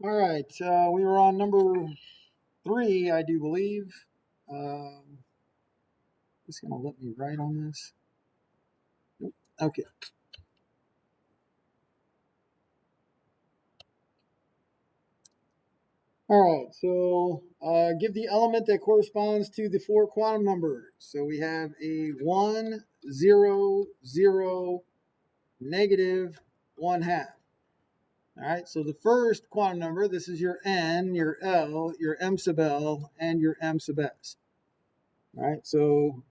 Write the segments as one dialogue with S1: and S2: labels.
S1: All right, we were on number 3, I do believe. Um, it's going to let me write on this. Nope. Okay. All right, so give the element that corresponds to the 4 quantum numbers. So we have a 1, 0, 0, negative 1 half. All right, so the first quantum number, this is your N, your L, your M sub L, and your M sub S. All right, so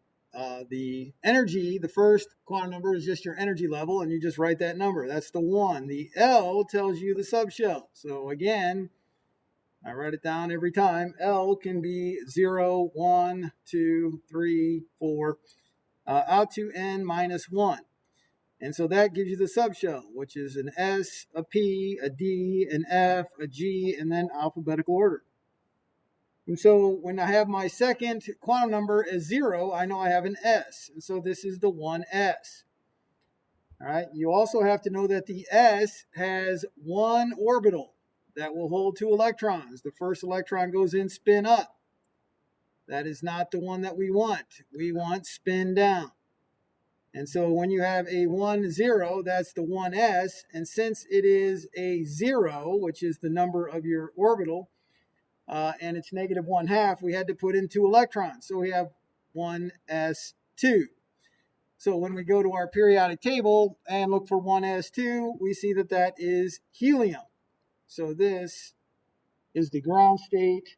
S1: the energy, the first quantum number is just your energy level, and you just write that number. That's the 1. The L tells you the subshell. So again, I write it down every time. L can be 0, 1, 2, 3, 4, out to N minus 1. And so that gives you the subshell, which is an S, a P, a D, an F, a G, and then alphabetical order. And so when I have my second quantum number as 0, I know I have an S. And so this is the 1s. All right. You also have to know that the S has one orbital that will hold 2 electrons. The first electron goes in spin up. That is not the one that we want. We want spin down. And so when you have a 1, 0, that's the 1s. And since it is a 0, which is the number of your orbital, and it's negative 1 half, we had to put in 2 electrons. So we have 1s2. So when we go to our periodic table and look for 1s2, we see that that is helium. So this is the ground state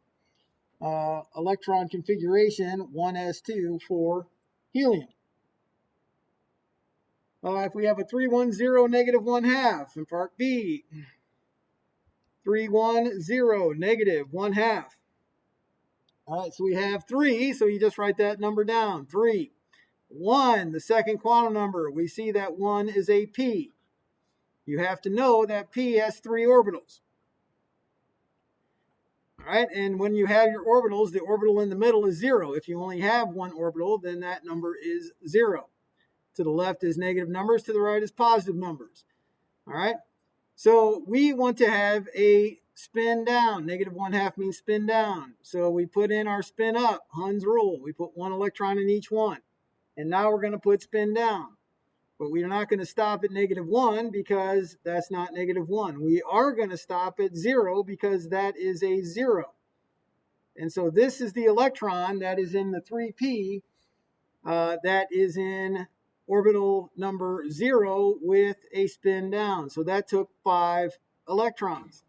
S1: electron configuration, 1s2 for helium. If we have a 310 negative 1 half in part B, 310 negative 1 half. All right, so we have 3, so you just write that number down, 3. 1, the second quantum number, we see that 1 is a p. You have to know that p has 3 orbitals. All right, and when you have your orbitals, the orbital in the middle is 0. If you only have one orbital, then that number is 0. To the left is negative numbers, to the right is positive numbers. All right, so we want to have a spin down. Negative 1 half means spin down. So we put in our spin up, Hund's rule. We put 1 electron in each one. And now we're going to put spin down. But we're not going to stop at negative 1 because that's not negative 1. We are going to stop at 0 because that is a 0. And so this is the electron that is in the 3p that is in orbital number 0 with a spin down. So that took 5 electrons.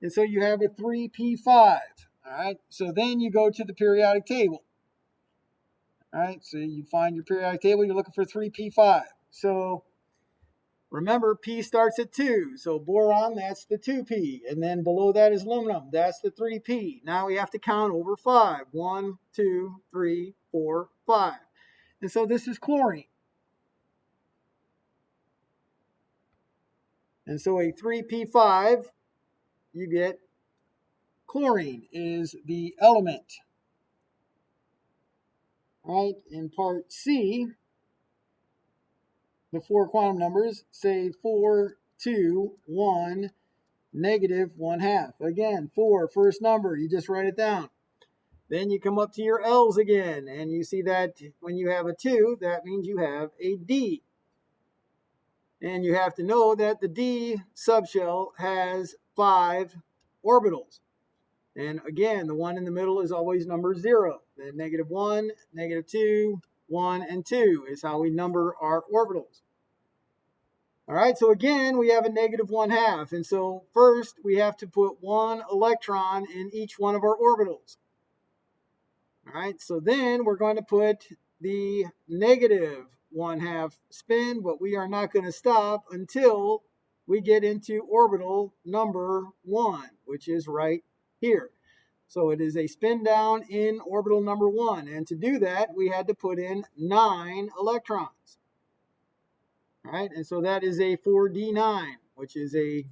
S1: And so you have a 3p5. All right. So then you go to the periodic table. All right. So you find your periodic table. You're looking for 3p5. So remember, P starts at 2. So boron, that's the 2p. And then below that is aluminum. That's the 3p. Now we have to count over 5. 1, 2, 3, 4, 5. And so this is chlorine. And so a 3p5, you get chlorine is the element. All right, in part C, the 4 quantum numbers say 4, 2, 1, negative 1 half. Again, 4, first number, you just write it down. Then you come up to your L's again, and you see that when you have a 2, that means you have a D. And you have to know that the D subshell has 5 orbitals. And again, the one in the middle is always number 0. Then negative 1, negative 2, 1, and 2 is how we number our orbitals. All right, so again, we have a negative 1 half. And so first, we have to put 1 electron in each one of our orbitals. All right, so then we're going to put the negative 1 half spin, but we are not going to stop until we get into orbital number 1, which is right here. So it is a spin down in orbital number 1. And to do that, we had to put in 9 electrons. All right, and so that is a 4d9, which is a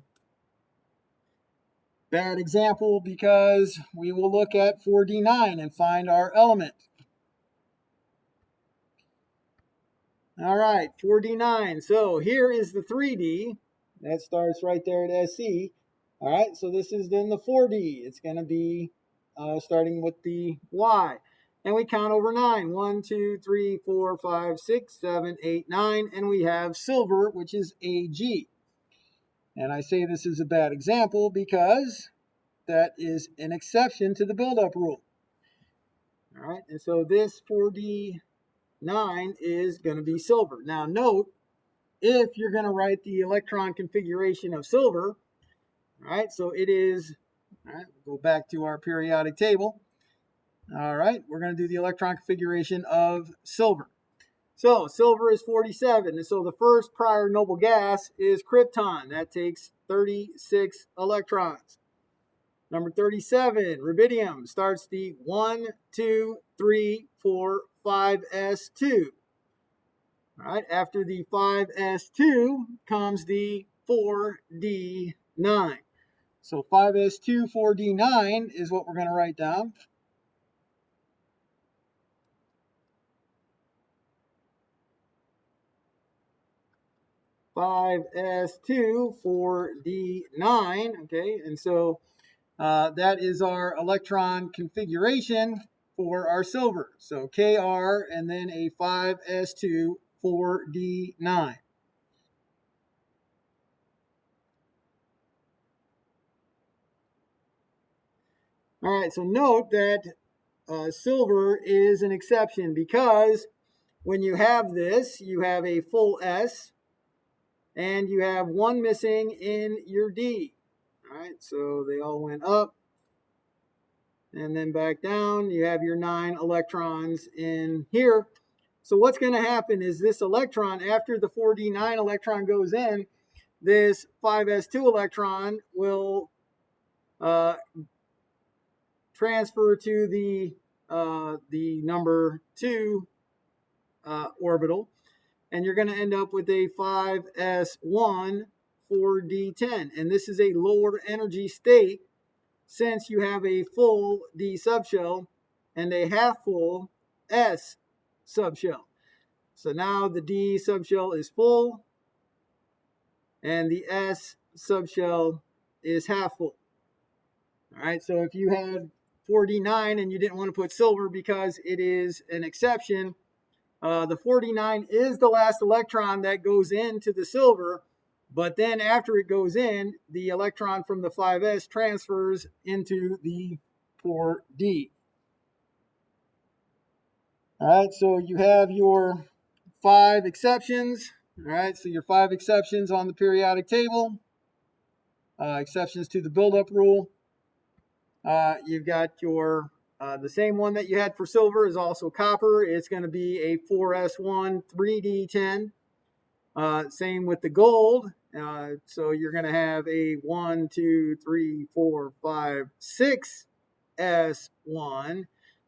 S1: bad example because we will look at 4d9 and find our element. All right, 4d9. So here is the 3d. That starts right there at SC. All right, so this is then the 4D. It's going to be starting with the Y. And we count over 9. 1, 2, 3, 4, 5, 6, 7, 8, 9. And we have silver, which is AG. And I say this is a bad example because that is an exception to the buildup rule. All right, and so this 4D9 is going to be silver. Now note, if you're going to write the electron configuration of silver, all right, so it is, all right, we'll go back to our periodic table. All right, we're going to do the electron configuration of silver. So silver is 47, and so the first prior noble gas is krypton. That takes 36 electrons. Number 37, rubidium, starts the 1, 2, 3, 4, 5s2. All right, after the 5s2 comes the 4d9. So 5s2, 4d9 is what we're going to write down. Five S2 4d9, okay, and so that is our electron configuration for our silver. So Kr and then a 5s2 4d9. All right, so note that silver is an exception because when you have this, you have a full S and you have one missing in your D. All right, so they all went up and then back down. You have your 9 electrons in here. So what's going to happen is this electron, after the 4d9 electron goes in, this 5s2 electron will transfer to the number 2 orbital, and you're going to end up with a 5s1 4d10. And this is a lower energy state since you have a full D subshell and a half full S subshell. So now the D subshell is full and the S subshell is half full. All right, so if you had 4d9 and you didn't want to put silver because it is an exception, the 4d9 is the last electron that goes into the silver, but then after it goes in, the electron from the 5s transfers into the 4d. All right, so you have your 5 exceptions. All right, so your 5 exceptions on the periodic table, exceptions to the buildup rule. You've got your, the same one that you had for silver is also copper. It's going to be a 4s1 3d10. Same with the gold. So you're going to have a 1, 2, 3, 4, 5, 6 S1,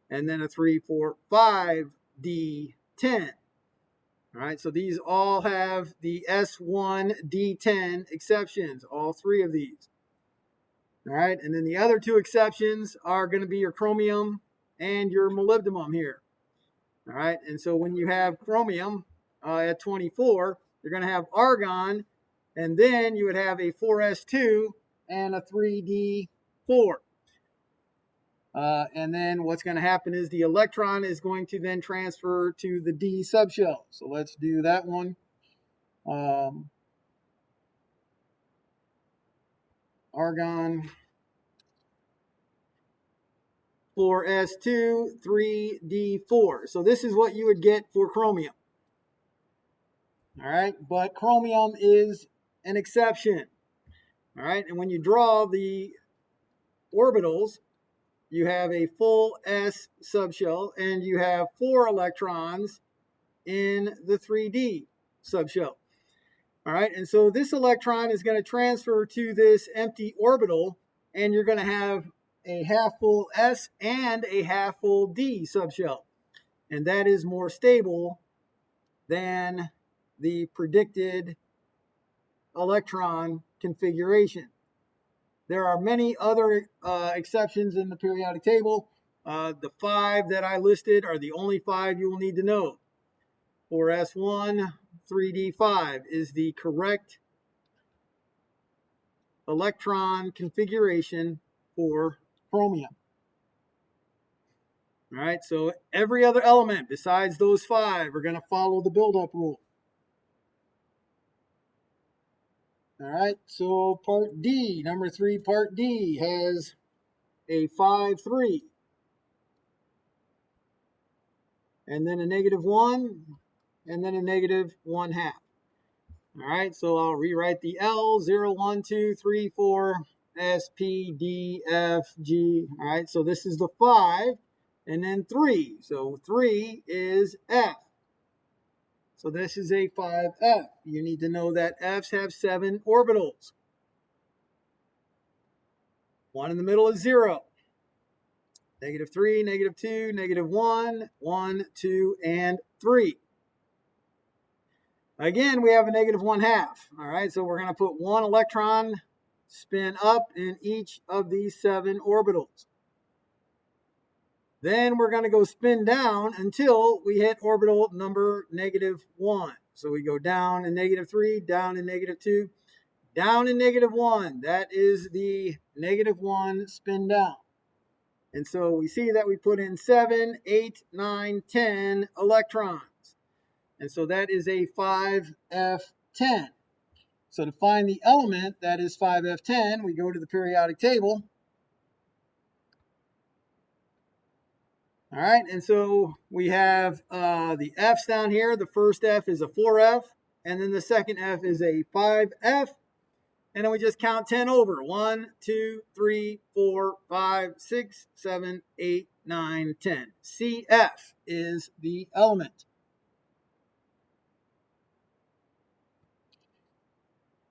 S1: and then a 3, 4, 5 D10. All right, so these all have the S1 D10 exceptions, all 3 of these. All right, and then the other 2 exceptions are going to be your chromium and your molybdenum here. All right, and so when you have chromium at 24, you're going to have argon, and then you would have a 4s2 and a 3d4. And then what's going to happen is the electron is going to then transfer to the D subshell. So let's do that one. Argon 4s2 3d4. So this is what you would get for chromium. All right, but chromium is an exception. All right, and when you draw the orbitals, you have a full S subshell and you have 4 electrons in the 3D subshell. All right, and so this electron is going to transfer to this empty orbital, and you're going to have a half full S and a half full D subshell. And that is more stable than the predicted electron configuration. There are many other exceptions in the periodic table. The 5 that I listed are the only 5 you will need to know. 4s1 3d5 is the correct electron configuration for chromium. All right, so every other element besides those 5 are going to follow the buildup rule. All right, so part D, number 3, part D has a 5, 3. And then a -1, and then a -1/2. All right, so I'll rewrite the L, 0, 1, 2, 3, 4, S, P, D, F, G. All right, so this is the 5, and then 3. So 3 is F. So this is a 5F. You need to know that Fs have 7 orbitals. One in the middle is 0. -3, -2, -1, 1, 2, and 3. Again, we have a -1/2. All right, so we're going to put 1 electron spin up in each of these 7 orbitals. Then we're going to go spin down until we hit orbital number -1. So we go down in -3, down in -2, down in -1. That is the -1 spin down. And so we see that we put in 7, 8, 9, 10 electrons. And so that is a 5F10. So to find the element that is 5F10, we go to the periodic table. All right, and so we have the F's down here. The first F is a 4F, and then the second F is a 5F. And then we just count 10 over. 1, 2, 3, 4, 5, 6, 7, 8, 9, 10. CF is the element.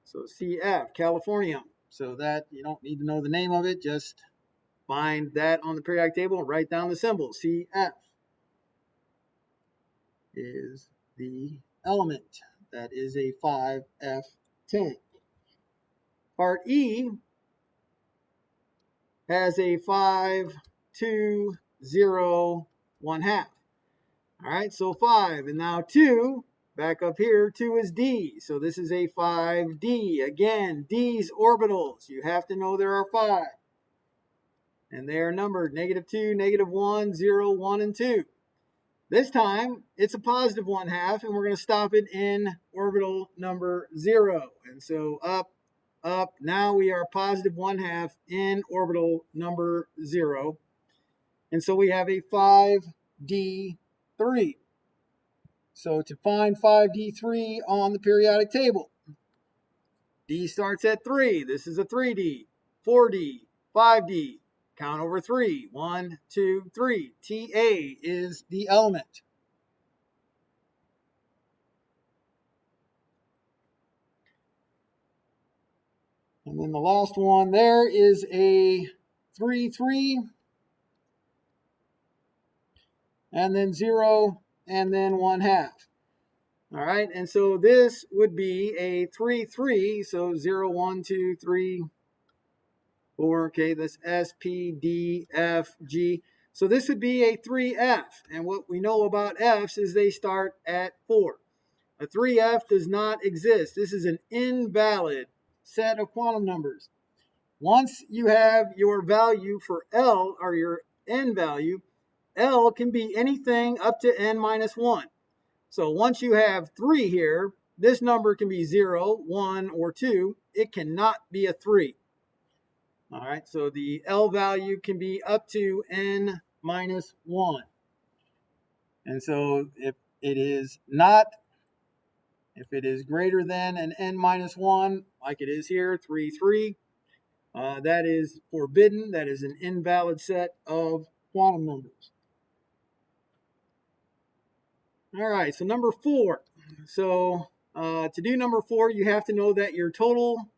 S1: So CF, Californium. So that you don't need to know the name of it, just find that on the periodic table and write down the symbol. CF is the element. That is a 5F10. Part E has a 5, 2, 0, 1/2. All right, so 5. And now 2, back up here, 2 is D. So this is a 5D. Again, D's orbitals. You have to know there are 5. And they are numbered -2, -1, 0, 1, and 2. This time, it's a positive 1/2, and we're going to stop it in orbital number 0. And so up, up. Now we are positive 1/2 in orbital number 0. And so we have a 5D3. So to find 5D3 on the periodic table, D starts at 3. This is a 3D, 4D, 5D. Count over 3. 1, 2, 3. Ta is the element. And then the last one there is a 3, 3. And then 0, and then 1/2. All right, and so this would be a 3, 3. So 0, 1, 2, 3, 4. Okay, that's S, P, D, F, G. So this would be a 3F. And what we know about Fs is they start at 4. A 3F does not exist. This is an invalid set of quantum numbers. Once you have your value for L, or your N value, L can be anything up to N minus 1. So once you have 3 here, this number can be 0, 1, or 2. It cannot be a 3. All right, so the L value can be up to N minus 1. And so if it is greater than an N minus 1, like it is here, 3, 3, that is forbidden. That is an invalid set of quantum numbers. All right, so number 4. So to do number 4, you have to know that your total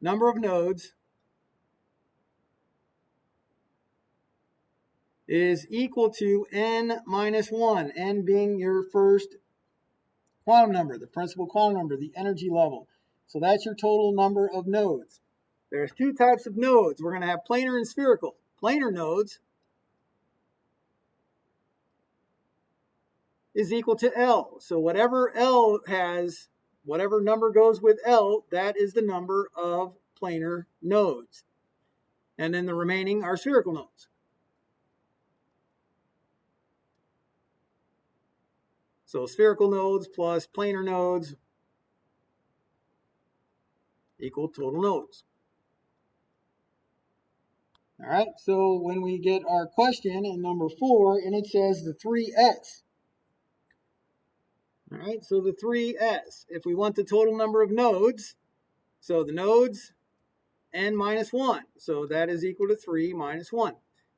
S1: number of nodes is equal to N minus 1, N being your first quantum number, the principal quantum number, the energy level. So that's your total number of nodes. There's 2 types of nodes. We're going to have planar and spherical. Planar nodes is equal to L. So whatever L has whatever number goes with L, that is the number of planar nodes. And then the remaining are spherical nodes. So spherical nodes plus planar nodes equal total nodes. All right, so when we get our question in number 4, and it says the 3s. All right, so the 3s. If we want the total number of nodes, so the nodes, n minus 1. So that is equal to 3 minus 1.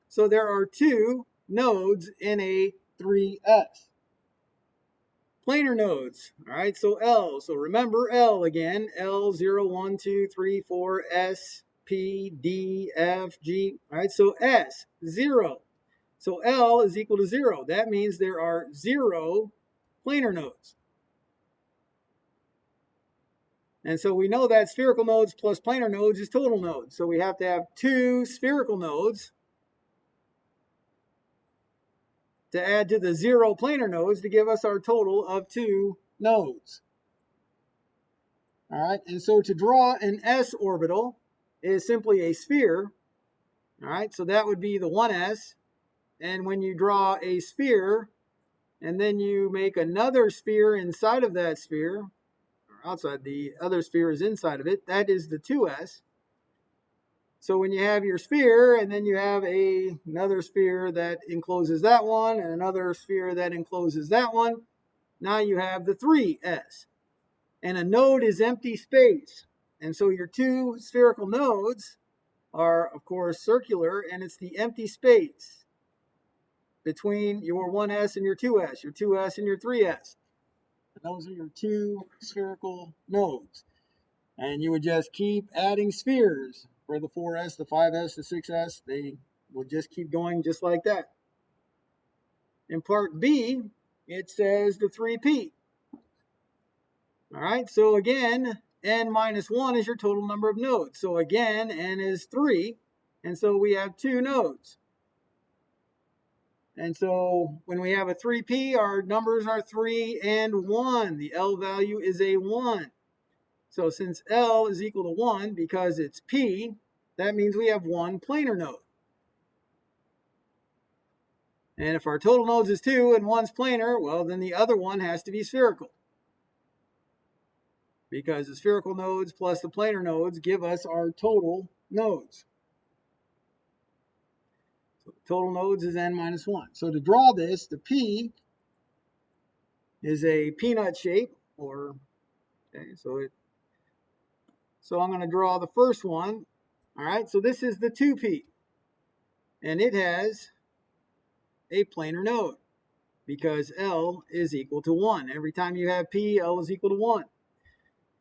S1: So there are 2 nodes in a 3s. Planar nodes. All right, so L. So remember L again. L, 0, 1, 2, 3, 4, S, P, D, F, G. All right, so S, 0. So L is equal to 0. That means there are 0 planar nodes. And so we know that spherical nodes plus planar nodes is total nodes. So we have to have 2 spherical nodes to add to the 0 planar nodes to give us our total of 2 nodes. All right, and so to draw an s orbital is simply a sphere. All right, so that would be the 1s. And when you draw a sphere, and then you make another sphere inside of that sphere, or outside, the other sphere is inside of it, that is the 2s. So when you have your sphere, and then you have another sphere that encloses that one, and another sphere that encloses that one, now you have the 3s. And a node is empty space. And so your 2 spherical nodes are, of course, circular, and it's the empty space between your 1s and your 2s and your 3s. And those are your 2 spherical nodes. And you would just keep adding spheres for the 4s, the 5s, the 6s. They would just keep going just like that. In part B, it says the 3p. All right, so again, n minus 1 is your total number of nodes. So again, n is 3, and so we have 2 nodes. And so when we have a 3p, our numbers are 3 and 1. The L value is a 1. So since L is equal to 1 because it's p, that means we have 1 planar node. And if our total nodes is 2 and 1's planar, well, then the other one has to be spherical, because the spherical nodes plus the planar nodes give us our total nodes. So the total nodes is n minus 1. So to draw this, the P is a peanut shape, or okay, so I'm going to draw the first one. All right, so this is the 2p, and it has a planar node because L is equal to 1. Every time you have p, L is equal to 1.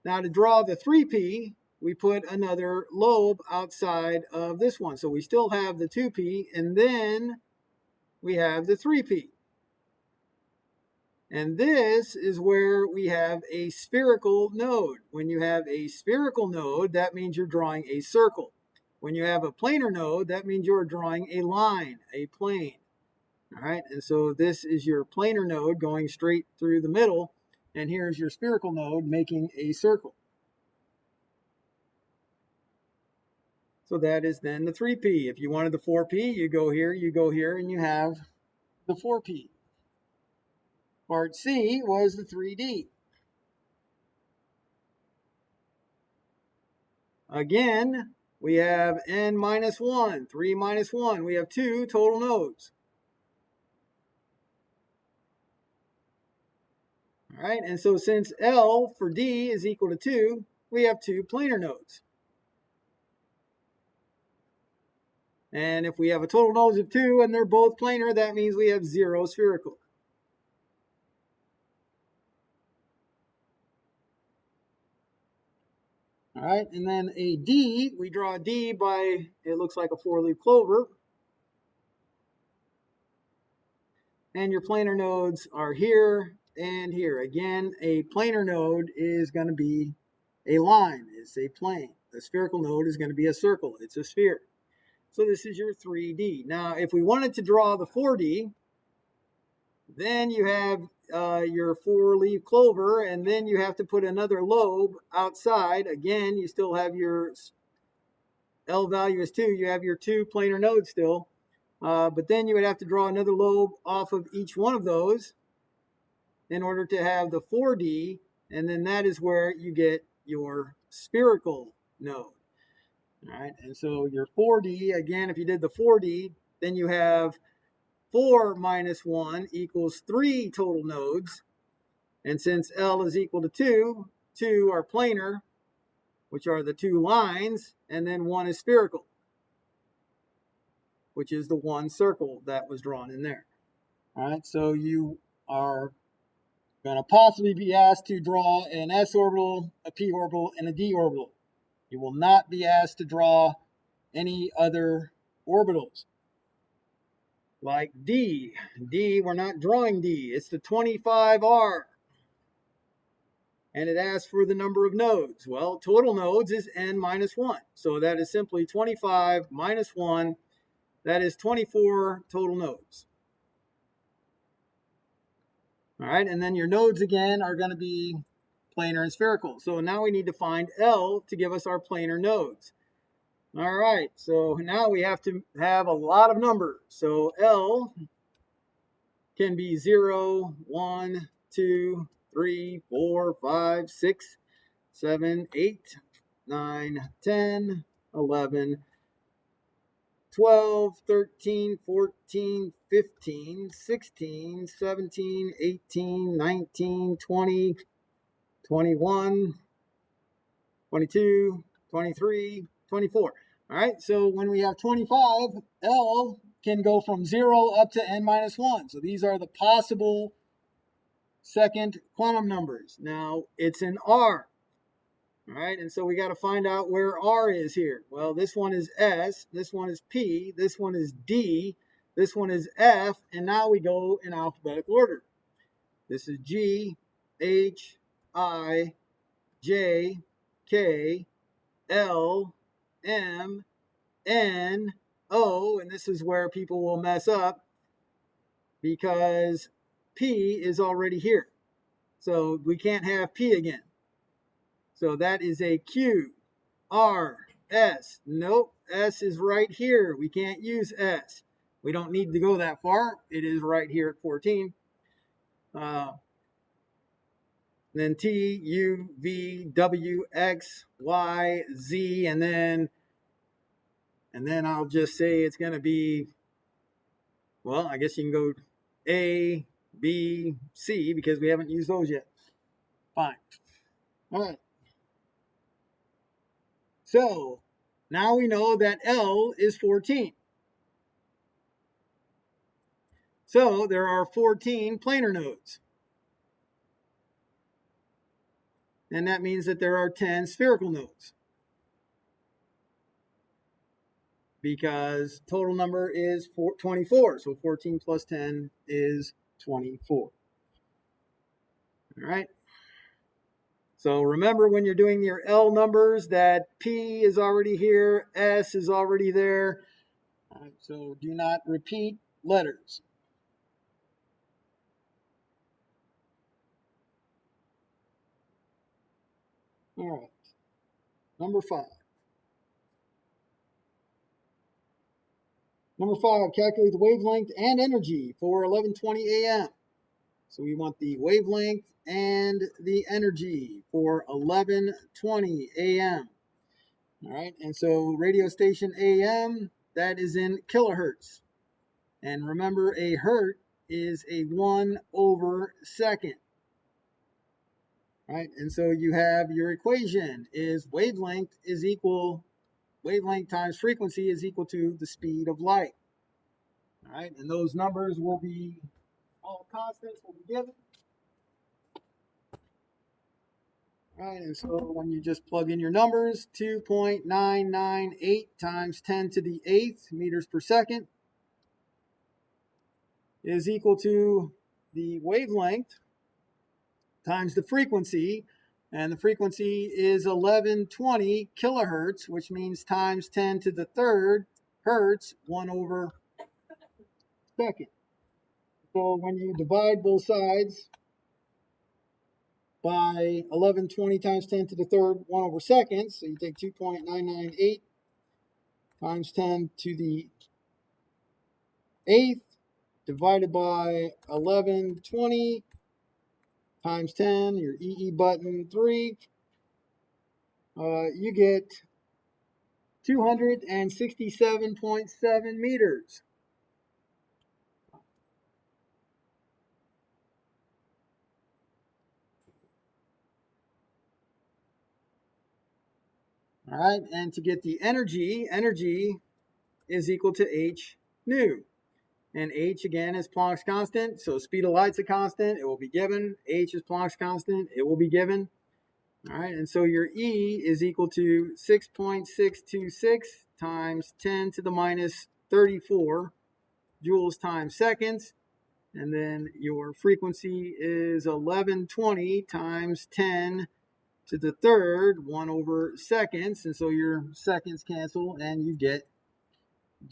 S1: Now to draw the 3p, we put another lobe outside of this one. So we still have the 2p, and then we have the 3p. And this is where we have a spherical node. When you have a spherical node, that means you're drawing a circle. When you have a planar node, that means you're drawing a line, a plane. All right, and so this is your planar node going straight through the middle, and here's your spherical node making a circle. So that is then the 3p. If you wanted the 4p, you go here, and you have the 4p. Part C was the 3D. Again, we have n minus 1, 3 minus 1. We have 2 total nodes. All right, and so since L for D is equal to 2, we have 2 planar nodes. And if we have a total nodes of 2 and they're both planar, that means we have 0 spherical. All right, and then a D, we draw a D by, it looks like a 4-leaf clover. And your planar nodes are here and here. Again, a planar node is going to be a line, it's a plane. The spherical node is going to be a circle, it's a sphere. So this is your 3D. Now, if we wanted to draw the 4D, then you have your 4-leaf clover, and then you have to put another lobe outside. Again, you still have your L value is 2. You have your 2 planar nodes still. But then you would have to draw another lobe off of each one of those in order to have the 4D, and then that is where you get your spherical node. All right, and so your 4D, again, if you did the 4D, then you have 4 minus 1 equals 3 total nodes. And since L is equal to 2, 2 are planar, which are the 2 lines, and then 1 is spherical, which is the 1 circle that was drawn in there. All right, so you are going to possibly be asked to draw an s orbital, a p orbital, and a d orbital. You will not be asked to draw any other orbitals. Like D. D, we're not drawing D. It's the 25R. And it asks for the number of nodes. Well, total nodes is n minus 1. So that is simply 25 minus 1. That is 24 total nodes. All right, and then your nodes again are going to be planar and spherical. So now we need to find L to give us our planar nodes. All right, so now we have to have a lot of numbers. So L can be 0, 1, 2, 3, 4, 5, 6, 7, 8, 9, 10, 11, 12, 13, 14, 15, 16, 17, 18, 19, 20, 21, 22, 23, 24. All right, so when we have 25, L can go from 0 up to n minus 1. So these are the possible second quantum numbers. Now, it's an R. All right, and so we got to find out where R is here. Well, this one is S, this one is P, this one is D, this one is F, and now we go in alphabetical order. This is G, H, I, J, K, L, M, N, O, and this is where people will mess up because P is already here. So we can't have P again. So that is a Q, R, S. Nope, S is right here. We can't use S. We don't need to go that far. It is right here at 14. Then T, U, V, W, X, Y, Z, and then I'll just say it's going to be, well, I guess you can go A, B, C, because we haven't used those yet. Fine. All right. So now we know that L is 14. So there are 14 planar nodes. And that means that there are 10 spherical nodes. Because total number is 24. So 14 plus 10 is 24. All right. So remember when you're doing your L numbers that P is already here, S is already there. All right, so do not repeat letters. All right. Number 5. Number 5, calculate the wavelength and energy for 11:20 a.m. So we want the wavelength and the energy for 11:20 a.m. All right, and so radio station AM, that is in kilohertz. And remember, a hertz is a 1/second. Right, and so you have your equation is wavelength times frequency is equal to the speed of light. All right, and those numbers will be, all constants will be given. All right, and so when you just plug in your numbers, 2.998 times 10 to the 8th meters per second is equal to the wavelength times the frequency, and the frequency is 1120 kilohertz, which means times 10 to the 3rd hertz, 1/2 second. So when you divide both sides, by 1120 times 10 to the third 1 over seconds. So you take 2.998 times 10 to the eighth divided by 1120 times 10, your EE button 3. You get 267.7 meters. All right, and to get the energy is equal to h nu. And h, again, is Planck's constant. So speed of light's a constant. It will be given. H is Planck's constant. It will be given. All right, and so your E is equal to 6.626 times 10 to the minus 34 joules times seconds. And then your frequency is 1120 times 10 to the third 1 over seconds. And so your seconds cancel and you get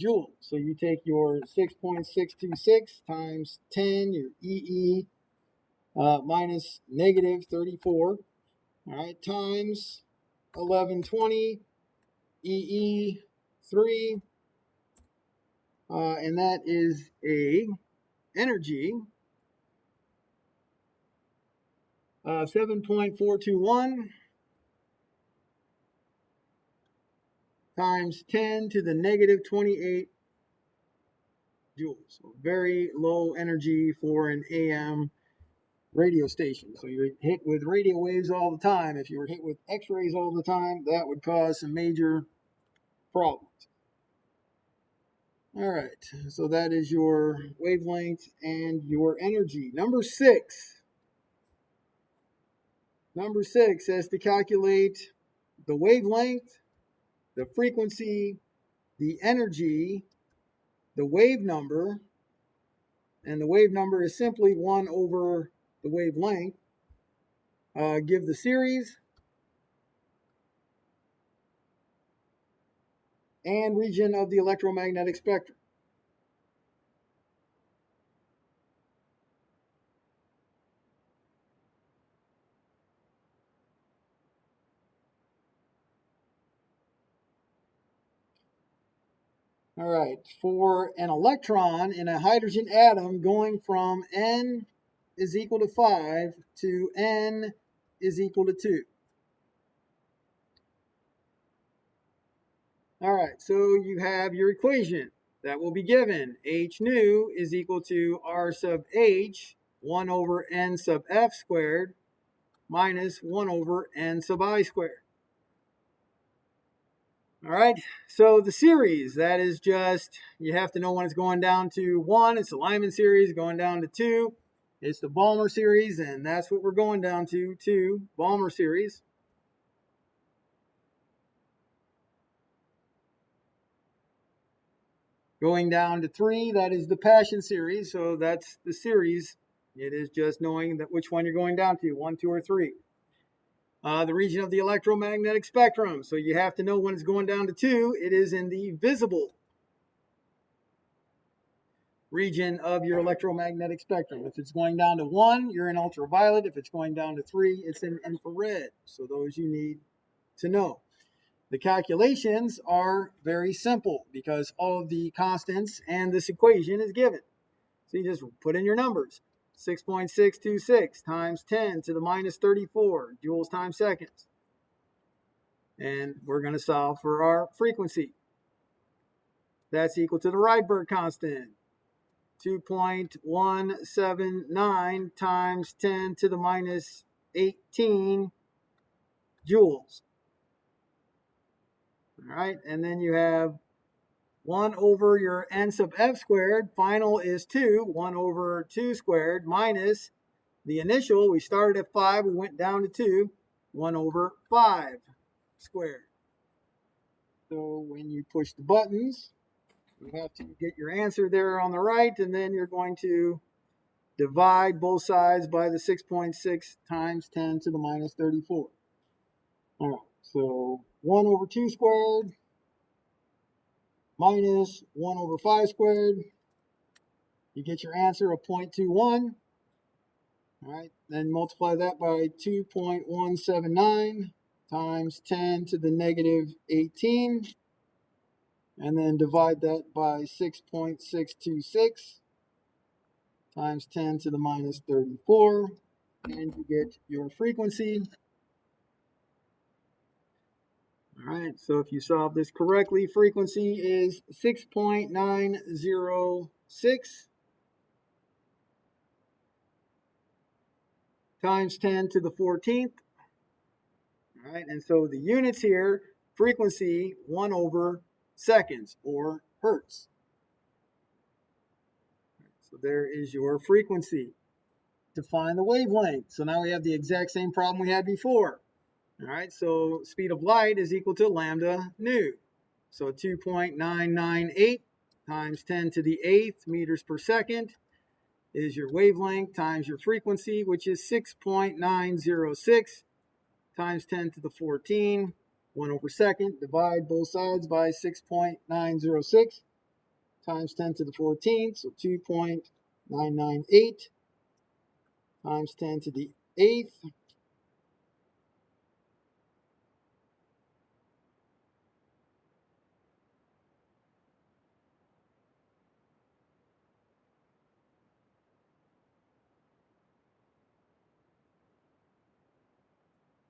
S1: joules. So you take your 6.626 times 10, your EE minus negative 34, all right, times 1120 EE 3, and that is a energy 7.421 times 10 to the negative 28 joules. So very low energy for an AM radio station. So you're hit with radio waves all the time. If you were hit with x-rays all the time, that would cause some major problems. All right, so that is your wavelength and your energy. Number six says to calculate the wavelength, the frequency, the energy, the wave number, and the wave number is simply 1 over the wavelength. Give the series and region of the electromagnetic spectrum. All right, for an electron in a hydrogen atom going from n is equal to 5 to n is equal to 2. All right, so you have your equation that will be given. H nu is equal to R sub h, 1 over n sub f squared, minus 1 over n sub I squared. All right, so the series, that is just, you have to know when it's going down to 1. It's the Lyman series. Going down to 2, it's the Balmer series, and that's what we're going down to, 2, Balmer series. Going down to 3, that is the Paschen series, so that's the series. It is just knowing that which one you're going down to, 1, 2, or 3. The region of the electromagnetic spectrum, so you have to know when it's going down to 2. It is in the visible region of your electromagnetic spectrum. If it's going down to 1, you're in ultraviolet. If it's going down to 3, it's in infrared. So those you need to know. The calculations are very simple because all of the constants and this equation is given. So you just put in your numbers. 6.626 times 10 to the minus 34 joules times seconds. And we're going to solve for our frequency. That's equal to the Rydberg constant. 2.179 times 10 to the minus 18 joules. All right, and then you have 1 over your n sub f squared. Final is 2, 1 over 2 squared, minus the initial. We started at 5, we went down to 2, 1 over 5 squared. So when you push the buttons, you have to get your answer there on the right, and then you're going to divide both sides by the 6.6 times 10 to the minus 34. All right, so 1 over 2 squared minus 1 over 5 squared. You get your answer of 0.21. All right, then multiply that by 2.179 times 10 to the negative 18, and then divide that by 6.626 times 10 to the minus 34, and you get your frequency. All right, so if you solve this correctly, frequency is 6.906 times 10 to the 14th. All right, and so the units here, frequency 1 over seconds or hertz. So there is your frequency. Define the wavelength. So now we have the exact same problem we had before. All right, so speed of light is equal to lambda nu. So 2.998 times 10 to the 8th meters per second is your wavelength times your frequency, which is 6.906 times 10 to the 14, 1 over second. Divide both sides by 6.906 times 10 to the 14th, so 2.998 times 10 to the 8th.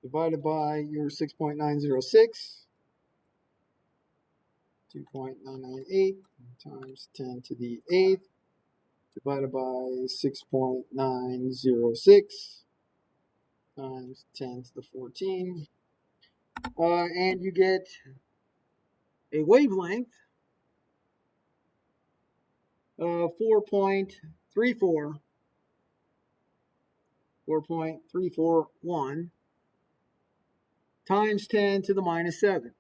S1: Divided by your 6.906, 2.998 times 10 to the 8th, divided by 6.906 times 10 to the 14. And you get a wavelength of 4.341 times 10 to the minus 7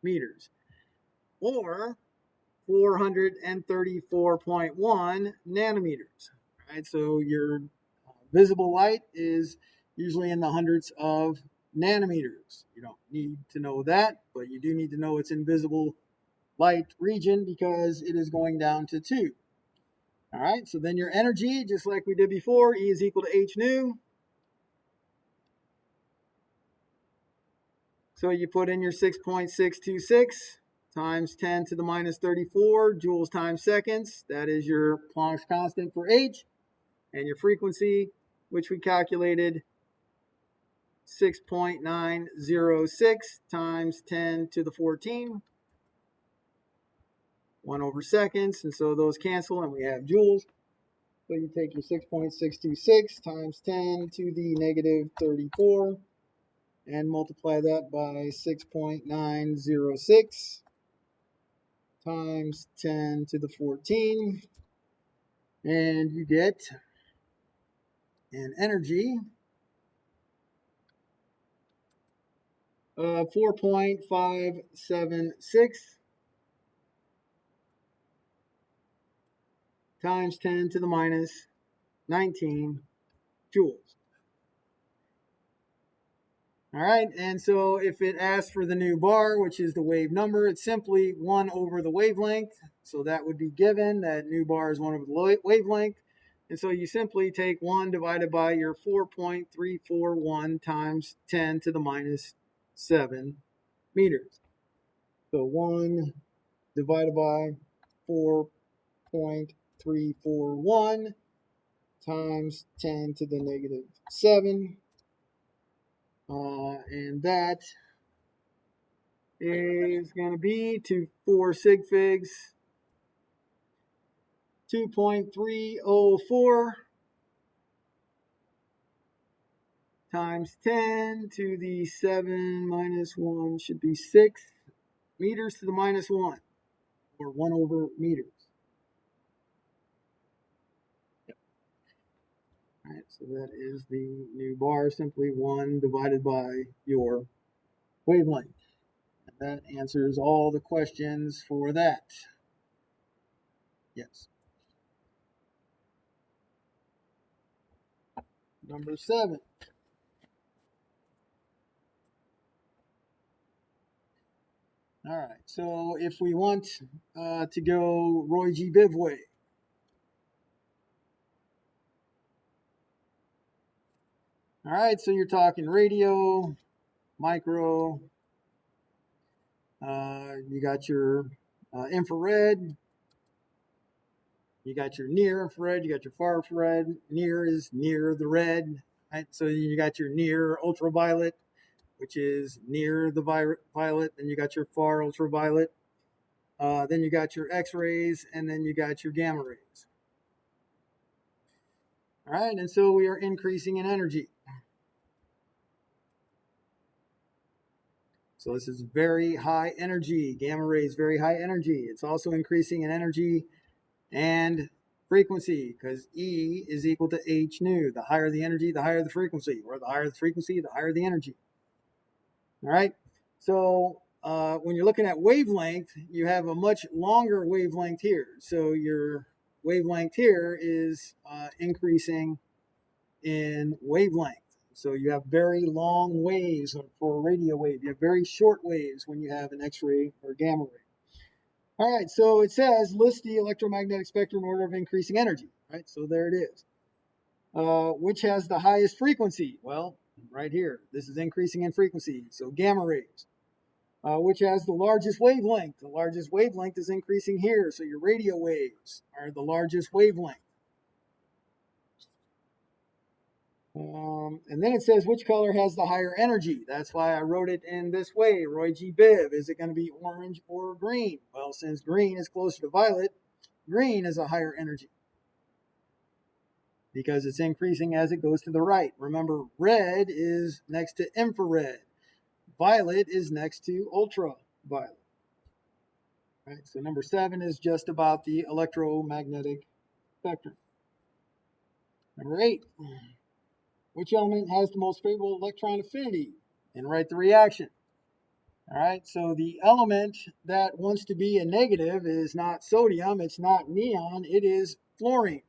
S1: meters, or 434.1 nanometers. Right, so your visible light is usually in the hundreds of nanometers. You don't need to know that, but you do need to know it's in visible light region because it is going down to 2. All right, so then your energy, just like we did before, E is equal to H nu. So you put in your 6.626 times 10 to the minus 34 joules times seconds. That is your Planck's constant for H. And your frequency, which we calculated, 6.906 times 10 to the 14. 1 over seconds. And so those cancel and we have joules. So you take your 6.626 times 10 to the negative 34 and multiply that by 6.906 times 10 to the 14, and you get an energy of 4.576 times 10 to the minus 19 joules. All right, and so if it asks for the new bar, which is the wave number, it's simply 1 over the wavelength. So that would be given. That new bar is 1 over the wavelength. And so you simply take 1 divided by your 4.341 times 10 to the minus 7 meters. So 1 divided by 4.341 times 10 to the negative 7. And that is going to be 4 sig figs, 2.304 times 10 to the 7 minus 1 should be 6 meters to the minus 1, or 1 over meters. Yep. All right, so that is the new bar, simply 1 divided by your wavelength. And that answers all the questions for that. Yes. Number 7. All right, so if we want to go Roy G. Biv way, All right, so you're talking radio, micro, you got your infrared, you got your near infrared, you got your far infrared. Near is near the red, right? So you got your near ultraviolet, which is near the violet, and you got your far ultraviolet. Then you got your X-rays, and then you got your gamma rays. All right, and so we are increasing in energy. So this is very high energy. Gamma rays, very high energy. It's also increasing in energy and frequency, because E is equal to H nu. The higher the energy, the higher the frequency, or the higher the frequency, the higher the energy. All right. So when you're looking at wavelength, you have a much longer wavelength here. So your wavelength here is increasing in wavelength. So you have very long waves for a radio wave. You have very short waves when you have an X-ray or gamma ray. All right, so it says list the electromagnetic spectrum in order of increasing energy. Right, so there it is. Which has the highest frequency? Well, right here. This is increasing in frequency, so gamma rays. Which has the largest wavelength? The largest wavelength is increasing here, so your radio waves are the largest wavelength. And then it says which color has the higher energy. That's why I wrote it in this way. Roy G. Biv, is it going to be orange or green? Well, since green is closer to violet, green is a higher energy because it's increasing as it goes to the right. Remember, red is next to infrared. Violet is next to ultraviolet. Right, so number 7 is just about the electromagnetic spectrum. Number 8. Which element has the most favorable electron affinity? And write the reaction. All right, so the element that wants to be a negative is not sodium, it's not neon, it is fluorine.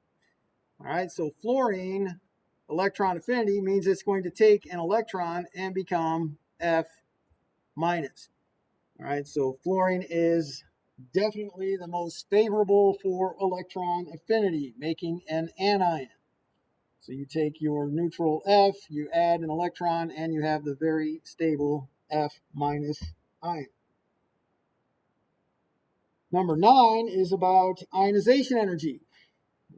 S1: All right, so fluorine electron affinity means it's going to take an electron and become F minus. All right, so fluorine is definitely the most favorable for electron affinity, making an anion. So you take your neutral F, you add an electron, and you have the very stable F minus ion. Number 9 is about ionization energy.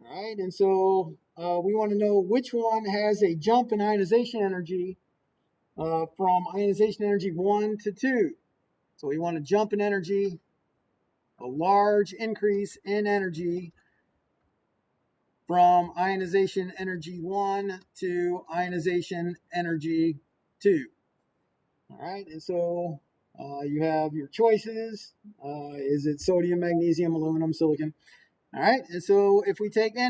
S1: All right, and so we want to know which one has a jump in ionization energy from ionization energy 1 to 2. So we want a jump in energy, a large increase in energy from ionization energy 1 to ionization energy 2. All right, and so you have your choices. Is it sodium, magnesium, aluminum, silicon? All right, and so if we take Na,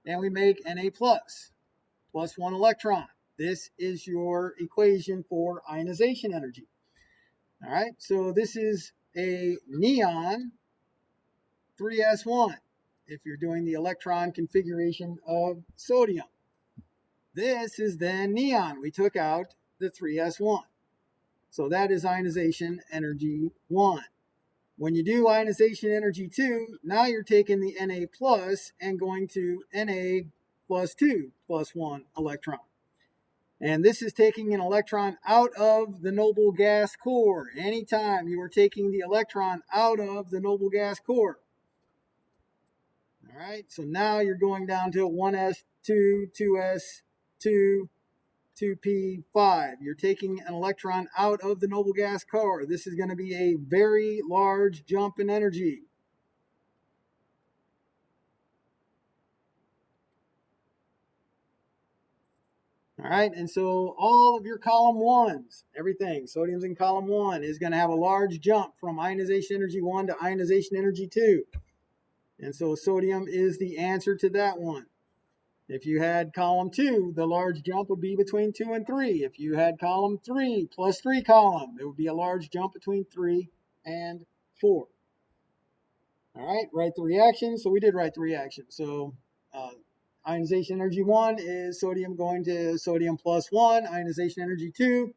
S1: and we make Na plus 1 electron, this is your equation for ionization energy. All right, so this is a neon 3s1 if you're doing the electron configuration of sodium. This is then neon. We took out the 3s1. So that is ionization energy 1. When you do ionization energy 2, now you're taking the Na plus and going to Na plus 2 plus 1 electron. And this is taking an electron out of the noble gas core. Anytime you are taking the electron out of the noble gas core. All right, so now you're going down to 1s2, 2s2, 2p5. You're taking an electron out of the noble gas core. This is going to be a very large jump in energy. All right, and so all of your column 1s, everything, sodium's in column 1, is going to have a large jump from ionization energy 1 to ionization energy 2. And so sodium is the answer to that one. If you had column 2, the large jump would be between 2 and 3. If you had column 3 plus 3 column, it would be a large jump between 3 and 4. All right, write the reaction. So we did write the reaction. So ionization energy 1 is sodium going to sodium plus 1. Ionization energy 2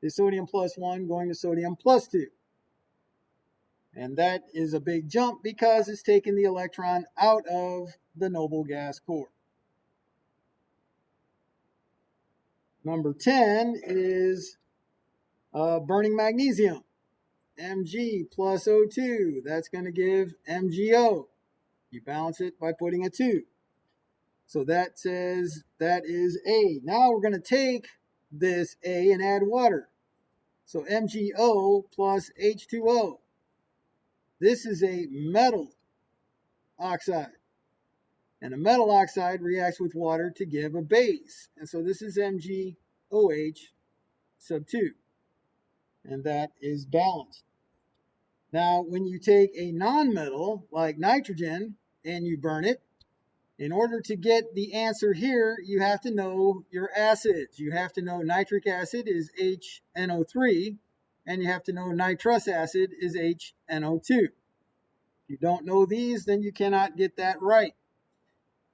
S1: is sodium plus 1 going to sodium plus 2. And that is a big jump because it's taking the electron out of the noble gas core. Number 10 is burning magnesium. Mg plus O2, that's going to give MgO. You balance it by putting a 2. So that says that is A. Now we're going to take this A and add water. So MgO plus H2O. This is a metal oxide. And a metal oxide reacts with water to give a base. And so this is MgOH sub 2. And that is balanced. Now, when you take a nonmetal like nitrogen and you burn it, in order to get the answer here, you have to know your acids. You have to know nitric acid is HNO3, and you have to know nitrous acid is HNO2. If you don't know these, then you cannot get that right.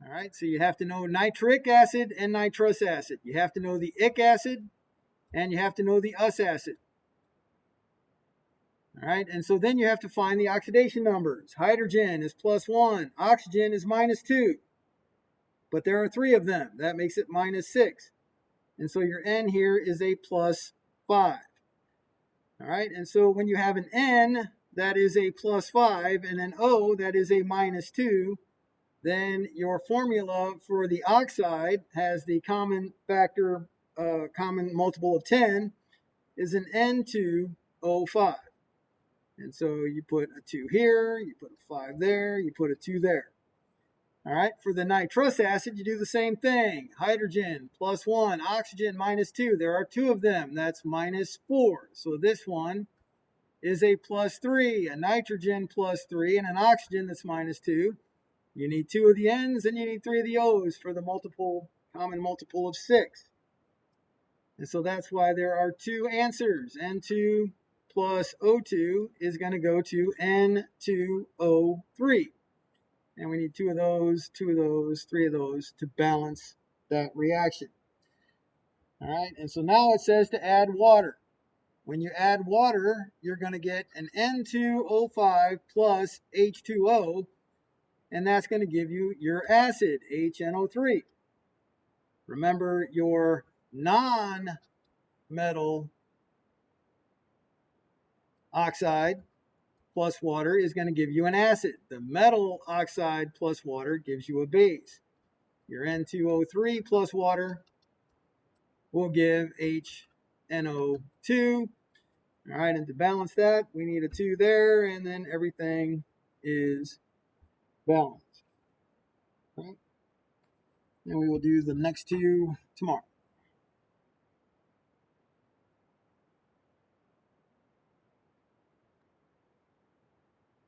S1: All right, so you have to know nitric acid and nitrous acid. You have to know the ic acid, and you have to know the us acid. All right, and so then you have to find the oxidation numbers. Hydrogen is +1, oxygen is -2, but there are 3 of them. That makes it -6. And so your N here is a +5. All right, and so when you have an N that is a +5 and an O that is a -2, then your formula for the oxide has the common factor, common multiple of 10, is an N2O5. And so you put a 2 here, you put a 5 there, you put a 2 there. All right, for the nitrous acid, you do the same thing. Hydrogen +1, oxygen -2. There are 2 of them. That's -4. So this one is a +3, a nitrogen +3, and an oxygen that's -2. You need 2 of the N's and you need 3 of the O's for the common multiple of 6. And so that's why there are 2 answers. N2 plus O2 is going to go to N2O3. And we need 2 of those, 2 of those, 3 of those to balance that reaction. All right, and so now it says to add water. When you add water, you're going to get an N2O5 plus H2O, and that's going to give you your acid, HNO3. Remember, your non-metal oxide plus water is going to give you an acid. The metal oxide plus water gives you a base. Your N2O3 plus water will give HNO2. All right, and to balance that, we need a 2 there, and then everything is balanced. All right. And we will do the next 2 tomorrow.